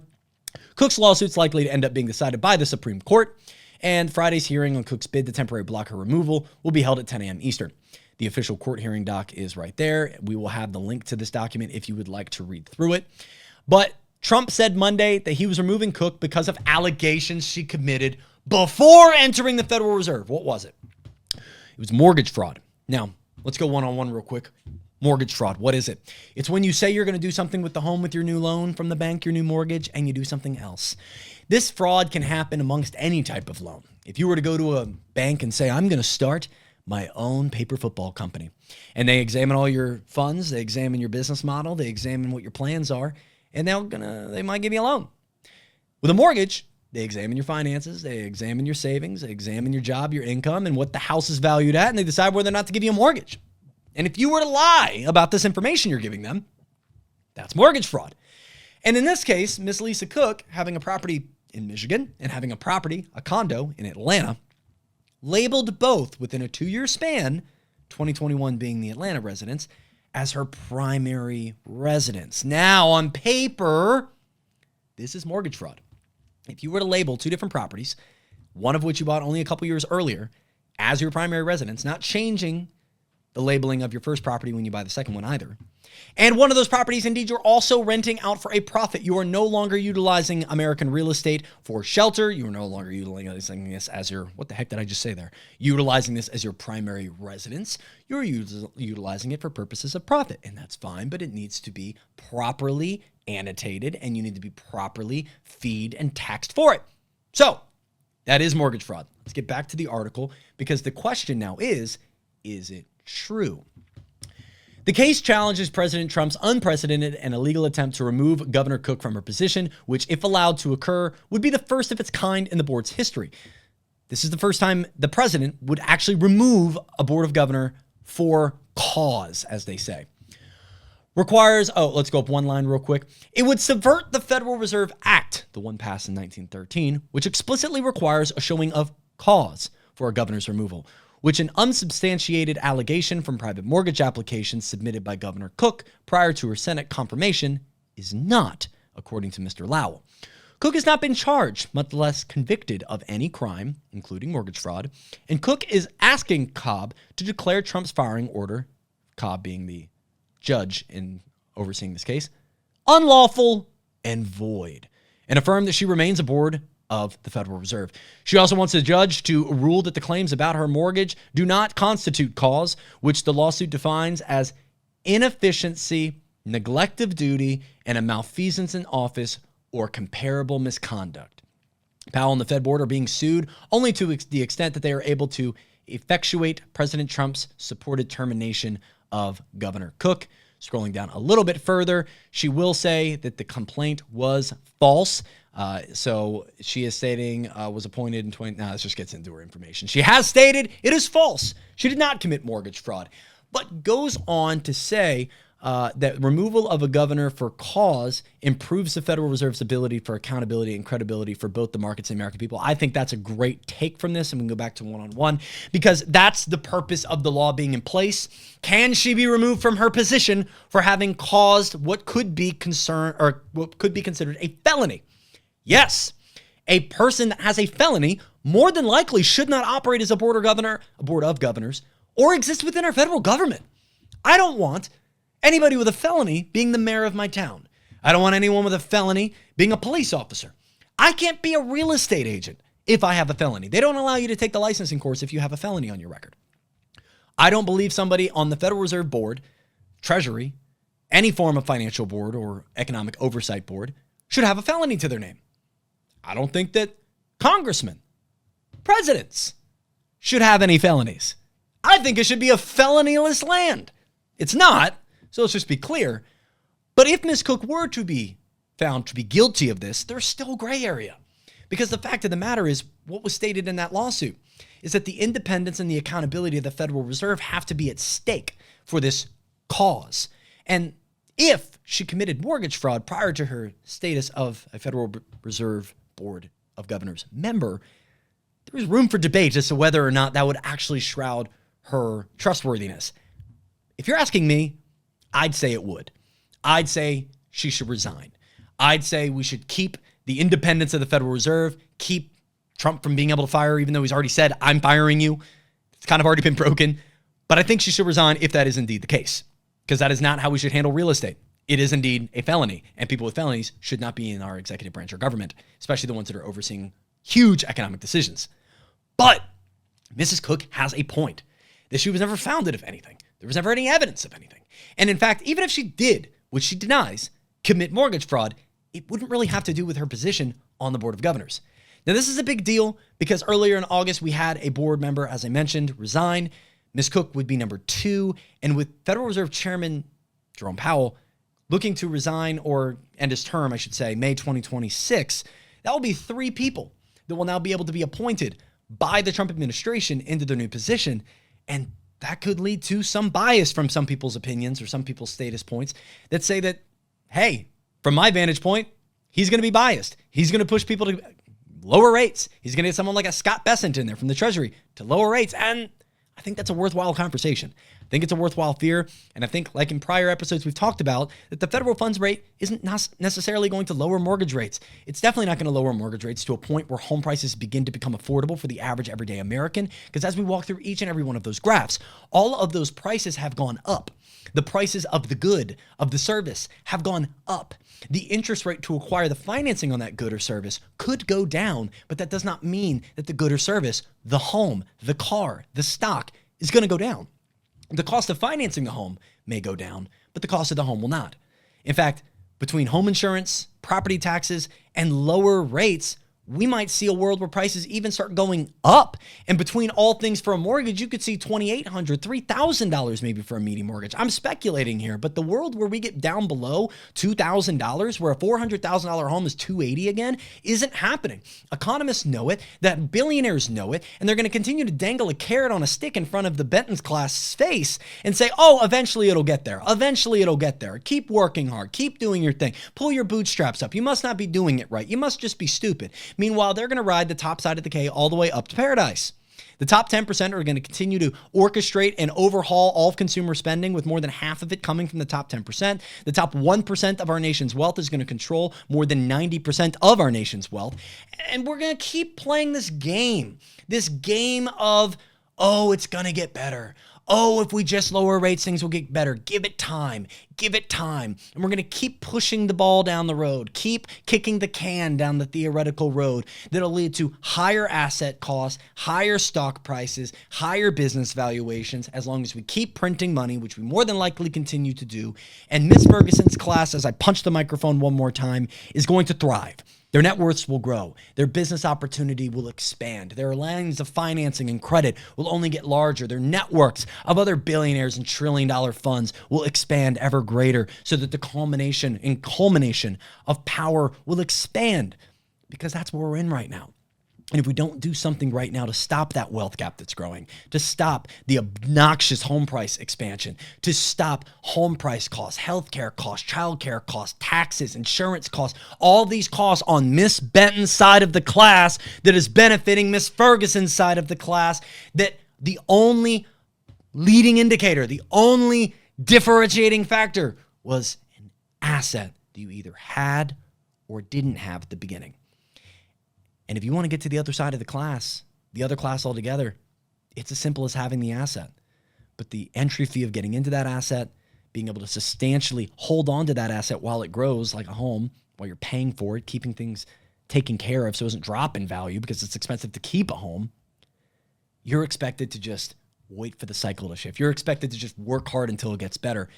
Cook's lawsuit's likely to end up being decided by the Supreme Court, and Friday's hearing on Cook's bid to temporarily block her removal will be held at 10 a.m. Eastern. The official court hearing doc is right there. We will have the link to this document if you would like to read through it. But Trump said Monday that he was removing Cook because of allegations she committed before entering the Federal Reserve. What was it? It was mortgage fraud. Now, let's go one-on-one real quick. Mortgage fraud, what is it? It's when you say you're going to do something with the home with your new loan from the bank, your new mortgage, and you do something else. This fraud can happen amongst any type of loan. If you were to go to a bank and say, I'm going to start my own paper football company, and they examine all your funds, they examine your business model, they examine what your plans are, and they might give you a loan. With a mortgage, they examine your finances, they examine your savings, they examine your job, your income, and what the house is valued at, and they decide whether or not to give you a mortgage. And if you were to lie about this information you're giving them, that's mortgage fraud. And in this case, Miss Lisa Cook, having a property in Michigan and having a condo in Atlanta, labeled both within a 2-year span, 2021 being the Atlanta residence, as her primary residence. Now, on paper, this is mortgage fraud. If you were to label 2 different properties, one of which you bought only a couple years earlier, as your primary residence, not changing the labeling of your first property when you buy the second one either. And one of those properties, indeed, you're also renting out for a profit. You are no longer utilizing American real estate for shelter. You are no longer utilizing this as your, what the heck did I just say there? Utilizing this as your primary residence. You're utilizing it for purposes of profit. And that's fine, but it needs to be properly annotated and you need to be properly feed and taxed for it. So that is mortgage fraud. Let's get back to the article because the question now is it true? The case challenges President Trump's unprecedented and illegal attempt to remove Governor Cook from her position, which, if allowed to occur, would be the first of its kind in the board's history. This is the first time the president would actually remove a board of governor for cause, as they say. Let's go up one line real quick. It would subvert the Federal Reserve Act, the one passed in 1913, which explicitly requires a showing of cause for a governor's removal, which an unsubstantiated allegation from private mortgage applications submitted by Governor Cook prior to her Senate confirmation is not, according to Mr. Lowell. Cook has not been charged, much less convicted of any crime, including mortgage fraud, and Cook is asking Cobb to declare Trump's firing order, Cobb being the judge in overseeing this case, unlawful and void, and affirm that she remains aboard of the Federal Reserve. She also wants the judge to rule that the claims about her mortgage do not constitute cause, which the lawsuit defines as inefficiency, neglect of duty, and a malfeasance in office or comparable misconduct. Powell and the Fed board are being sued only to the extent that they are able to effectuate President Trump's supported termination of Governor Cook. Scrolling down a little bit further, she will say that the complaint was false. So she is stating was appointed in this just gets into her information. She has stated it is false. She did not commit mortgage fraud, but goes on to say that removal of a governor for cause improves the Federal Reserve's ability for accountability and credibility for both the markets and the American people. I think that's a great take from this. And we can go back to one-on-one because that's the purpose of the law being in place. Can she be removed from her position for having caused what could be considered a felony? Yes, a person that has a felony more than likely should not operate as a board of governors, or exist within our federal government. I don't want anybody with a felony being the mayor of my town. I don't want anyone with a felony being a police officer. I can't be a real estate agent if I have a felony. They don't allow you to take the licensing course if you have a felony on your record. I don't believe somebody on the Federal Reserve Board, Treasury, any form of financial board or economic oversight board should have a felony to their name. I don't think that congressmen, presidents should have any felonies. I think it should be a felonyless land. It's not, so let's just be clear. But if Ms. Cook were to be found to be guilty of this, there's still a gray area. Because the fact of the matter is, what was stated in that lawsuit is that the independence and the accountability of the Federal Reserve have to be at stake for this cause. And if she committed mortgage fraud prior to her status of a Federal Reserve Board of Governors member, there is room for debate as to whether or not that would actually shroud her trustworthiness. If you're asking me, I'd say it would. I'd say she should resign. I'd say we should keep the independence of the Federal Reserve, keep Trump from being able to fire her, even though he's already said, I'm firing you. It's kind of already been broken. But I think she should resign if that is indeed the case, because that is not how we should handle real estate. It is indeed a felony, and people with felonies should not be in our executive branch or government, especially the ones that are overseeing huge economic decisions. But Mrs. Cook has a point that she was never founded of anything. There was never any evidence of anything. And in fact, even if she did, which she denies, commit mortgage fraud, it wouldn't really have to do with her position on the Board of Governors. Now, this is a big deal because earlier in August, we had a board member, as I mentioned, resign. Ms. Cook would be number 2. And with Federal Reserve Chairman Jerome Powell looking to resign or end his term, I should say, May 2026, that will be 3 people that will now be able to be appointed by the Trump administration into their new position. And that could lead to some bias from some people's opinions or some people's status points that say that, hey, from my vantage point, he's going to be biased. He's going to push people to lower rates. He's going to get someone like a Scott Bessent in there from the Treasury to lower rates. And I think that's a worthwhile conversation. I think it's a worthwhile fear. And I think, like in prior episodes we've talked about, that the federal funds rate isn't necessarily going to lower mortgage rates. It's definitely not going to lower mortgage rates to a point where home prices begin to become affordable for the average everyday American. Because as we walk through each and every one of those graphs, all of those prices have gone up. The prices of the good, of the service, have gone up. The interest rate to acquire the financing on that good or service could go down, but that does not mean that the good or service, the home, the car, the stock, is going to go down. The cost of financing the home may go down, but the cost of the home will not. In fact, between home insurance, property taxes, and lower rates, we might see a world where prices even start going up. And between all things for a mortgage, you could see $2,800, $3,000 maybe for a median mortgage. I'm speculating here, but the world where we get down below $2,000, where a $400,000 home is $280 again, isn't happening. Economists know it, that billionaires know it, and they're going to continue to dangle a carrot on a stick in front of the Benton's class's face and say, oh, eventually it'll get there. Eventually it'll get there. Keep working hard. Keep doing your thing. Pull your bootstraps up. You must not be doing it right. You must just be stupid. Meanwhile, they're going to ride the top side of the K all the way up to paradise. The top 10% are going to continue to orchestrate and overhaul all of consumer spending, with more than half of it coming from the top 10%. The top 1% of our nation's wealth is going to control more than 90% of our nation's wealth. And we're going to keep playing this game of, oh, it's going to get better. Oh, if we just lower rates, things will get better. Give it time. Give it time. And we're going to keep pushing the ball down the road, keep kicking the can down the theoretical road that'll lead to higher asset costs, higher stock prices, higher business valuations, as long as we keep printing money, which we more than likely continue to do. And Miss Ferguson's class, as I punch the microphone one more time, is going to thrive. Their net worths will grow. Their business opportunity will expand. Their lines of financing and credit will only get larger. Their networks of other billionaires and trillion-dollar funds will expand ever greater, so that the culmination of power will expand, because that's where we're in right now. And if we don't do something right now to stop that wealth gap that's growing, to stop the obnoxious home price expansion, to stop home price costs, healthcare costs, childcare costs, taxes, insurance costs, all these costs on Miss Benton's side of the class that is benefiting Miss Ferguson's side of the class, that the only leading indicator, the only differentiating factor was an asset that you either had or didn't have at the beginning. And if you want to get to the other side of the class, the other class altogether, it's as simple as having the asset. But the entry fee of getting into that asset, being able to substantially hold on to that asset while it grows, like a home, while you're paying for it, keeping things taken care of so it doesn't drop in value because it's expensive to keep a home, you're expected to just wait for the cycle to shift. You're expected to just work hard until it gets better.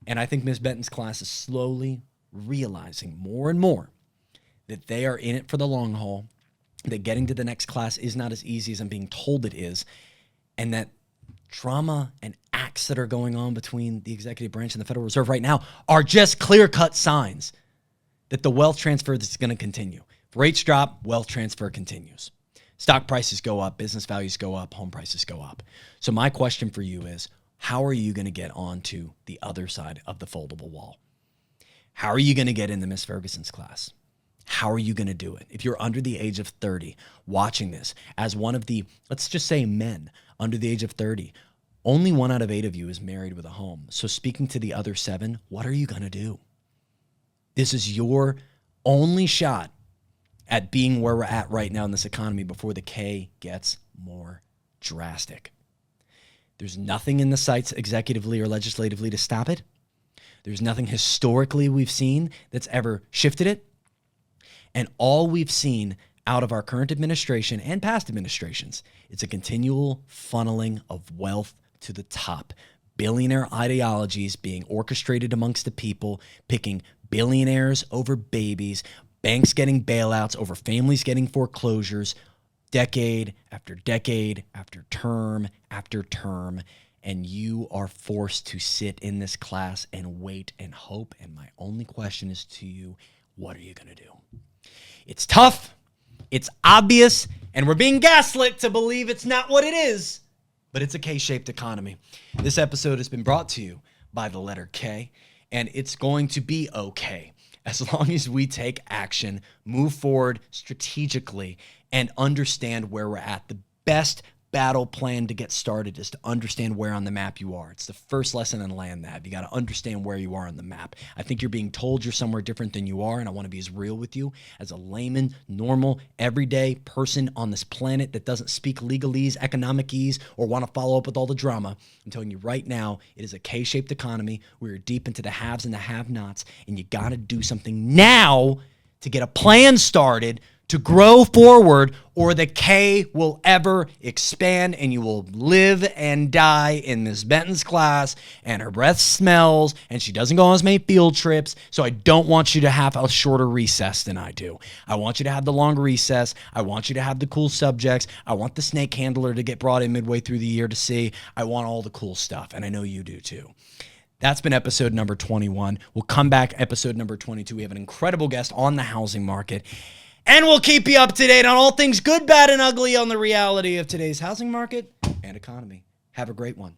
And I think Ms. Benton's class is slowly realizing more and more that they are in it for the long haul, that getting to the next class is not as easy as I'm being told it is, and that drama and acts that are going on between the executive branch and the Federal Reserve right now are just clear-cut signs that the wealth transfer is going to continue. If rates drop, wealth transfer continues. Stock prices go up, business values go up, home prices go up. So my question for you is, how are you going to get onto the other side of the foldable wall? How are you going to get into Miss Ferguson's class? How are you going to do it? If you're under the age of 30 watching this as one of the, let's just say men under the age of 30, only 1 out of 8 of you is married with a home. So speaking to the other 7, what are you going to do? This is your only shot at being where we're at right now in this economy before the K gets more drastic. There's nothing in the sights executively or legislatively to stop it. There's nothing historically we've seen that's ever shifted it. And all we've seen out of our current administration and past administrations is a continual funneling of wealth to the top. Billionaire ideologies being orchestrated amongst the people, picking billionaires over babies, banks getting bailouts over families getting foreclosures, decade after decade after term after term. And you are forced to sit in this class and wait and hope. And my only question is to you, what are you going to do? It's tough, it's obvious, and we're being gaslit to believe it's not what it is, but it's a K-shaped economy. This episode has been brought to you by the letter K, and it's going to be okay as long as we take action, move forward strategically, and understand where we're at. The best battle plan to get started is to understand where on the map you are. It's the first lesson in land nav. You got to understand where you are on the map. I think you're being told you're somewhere different than you are, and I want to be as real with you as a layman, normal, everyday person on this planet that doesn't speak legalese, economicese, or want to follow up with all the drama. I'm telling you right now, it is a K-shaped economy. We're deep into the haves and the have-nots, and you got to do something now to get a plan started to grow forward, or the K will ever expand and you will live and die in Miss Benton's class, and her breath smells and she doesn't go on as many field trips. So I don't want you to have a shorter recess than I do. I want you to have the longer recess. I want you to have the cool subjects. I want the snake handler to get brought in midway through the year to see. I want all the cool stuff, and I know you do too. That's been episode number 21. We'll come back episode number 22. We have an incredible guest on the housing market. And we'll keep you up to date on all things good, bad, and ugly on the reality of today's housing market and economy. Have a great one.